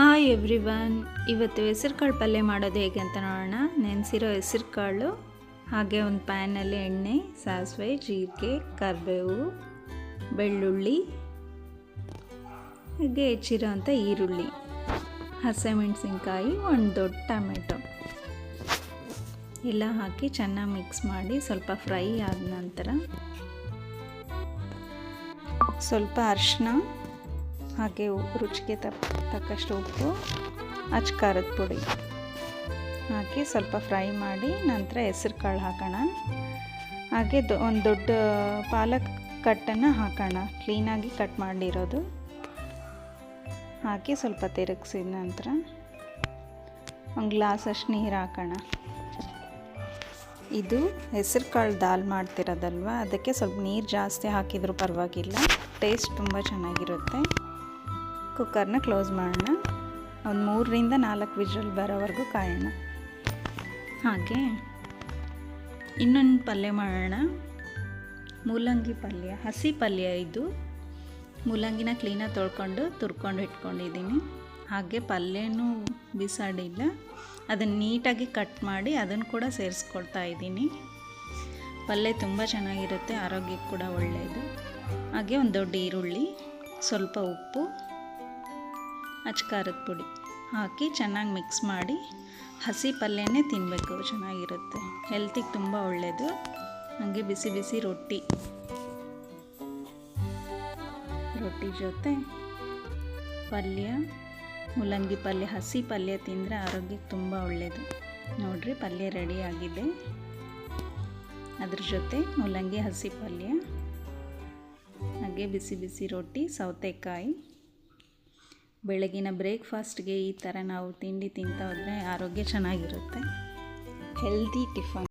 Hi everyone, ಇವತ್ತು ಹೆಸರು ಕಾಳು ಪಲ್ಯ ಮಾಡೋದು ಹೇಗೆ ಅಂತ ನೋಡೋಣ. ನೆನೆಸಿರೋ ಹೆಸರು ಕಾಳು, ಹಾಗೆ ಒಂದು ಪ್ಯಾನಲ್ಲಿ ಎಣ್ಣೆ, ಸಾಸಿವೆ, ಜೀರಿಗೆ, ಕರಿಬೇವು, ಬೆಳ್ಳುಳ್ಳಿ, ಹಾಗೆ ಹೆಚ್ಚಿರೋ ಅಂಥ ಈರುಳ್ಳಿ, ಹಸಿಮೆಣಸಿನ್ಕಾಯಿ, ಒಂದು ದೊಡ್ಡ ಟೊಮೆಟೊ ಎಲ್ಲ ಹಾಕಿ ಚೆನ್ನಾಗಿ ಮಿಕ್ಸ್ ಮಾಡಿ ಸ್ವಲ್ಪ ಫ್ರೈ ಆದ ನಂತರ ಸ್ವಲ್ಪ ಅರಿಶಿನ, ಹಾಗೆ ರುಚಿಗೆ ತಕ್ಕಷ್ಟು ಉಪ್ಪು, ಖಾರದ ಪುಡಿ ಹಾಕಿ ಸ್ವಲ್ಪ ಫ್ರೈ ಮಾಡಿ ನಂತರ ಹೆಸರು ಕಾಳು ಹಾಕೋಣ. ಹಾಗೆ ಒಂದು ದೊಡ್ಡ ಪಾಲಕ್ ಕಟ್ಟನ್ನು ಹಾಕೋಣ, ಕ್ಲೀನಾಗಿ ಕಟ್ ಮಾಡಿರೋದು ಹಾಕಿ ಸ್ವಲ್ಪ ತಿರುಗಿಸಿದ ನಂತರ ಒಂದು ಗ್ಲಾಸಷ್ಟು ನೀರು ಹಾಕೋಣ. ಇದು ಹೆಸರು ಕಾಳು ದಾಲ್ ಮಾಡ್ತಿರೋದಲ್ವ, ಅದಕ್ಕೆ ಸ್ವಲ್ಪ ನೀರು ಜಾಸ್ತಿ ಹಾಕಿದರೂ ಪರವಾಗಿಲ್ಲ, ಟೇಸ್ಟ್ ತುಂಬ ಚೆನ್ನಾಗಿರುತ್ತೆ. ಕುಕ್ಕರ್ನ ಕ್ಲೋಸ್ ಮಾಡೋಣ. ಒಂದು 3ರಿಂದ 4 ವಿಷಲ್ ಬರೋವರೆಗೂ ಕಾಯೋಣ. ಹಾಗೆ ಇನ್ನೊಂದು ಪಲ್ಯ ಮಾಡೋಣ, ಮೂಲಂಗಿ ಪಲ್ಯ, ಹಸಿ ಪಲ್ಯ ಇದು. ಮೂಲಂಗಿನ ಕ್ಲೀನಾಗಿ ತೊಳ್ಕೊಂಡು ತುರ್ಕೊಂಡು ಇಟ್ಕೊಂಡಿದ್ದೀನಿ. ಹಾಗೆ ಪಲ್ಯನೂ ಬಿಸಾಡಿಲ್ಲ, ಅದನ್ನು ನೀಟಾಗಿ ಕಟ್ ಮಾಡಿ ಅದನ್ನು ಕೂಡ ಸೇರಿಸ್ಕೊಳ್ತಾ ಇದ್ದೀನಿ. ಪಲ್ಯ ತುಂಬ ಚೆನ್ನಾಗಿರುತ್ತೆ, ಆರೋಗ್ಯಕ್ಕೆ ಕೂಡ ಒಳ್ಳೆಯದು. ಹಾಗೆ ಒಂದು ದೊಡ್ಡ ಈರುಳ್ಳಿ, ಸ್ವಲ್ಪ ಉಪ್ಪು, ಖಾರದ ಪುಡಿ ಹಾಕಿ ಚೆನ್ನಾಗಿ ಮಿಕ್ಸ್ ಮಾಡಿ. ಹಸಿ ಪಲ್ಯನೇ ತಿನ್ನಬೇಕು, ಚೆನ್ನಾಗಿರುತ್ತೆ, ಹೆಲ್ತಿಗೆ ತುಂಬ ಒಳ್ಳೆಯದು. ಹಾಗೆ ಬಿಸಿ ಬಿಸಿ ರೊಟ್ಟಿ ಜೊತೆ ಪಲ್ಯ, ಮೂಲಂಗಿ ಪಲ್ಯ, ಹಸಿ ಪಲ್ಯ ತಿಂದರೆ ಆರೋಗ್ಯಕ್ಕೆ ತುಂಬ ಒಳ್ಳೆಯದು. ನೋಡಿರಿ, ಪಲ್ಯ ರೆಡಿ ಆಗಿದೆ. ಅದ್ರ ಜೊತೆ ಮೂಲಂಗಿ ಹಸಿ ಪಲ್ಯ, ಹಾಗೆ ಬಿಸಿ ಬಿಸಿ ರೊಟ್ಟಿ, ಸೌತೆಕಾಯಿ. ಬೆಳಗಿನ ಬ್ರೇಕ್ಫಾಸ್ಟ್ಗೆ ಈ ಥರ ನಾವು ತಿಂಡಿ ತಿಂತಾ ಹೋದರೆ ಆರೋಗ್ಯ ಚೆನ್ನಾಗಿರುತ್ತೆ, ಹೆಲ್ದಿ ಟಿಫನ್.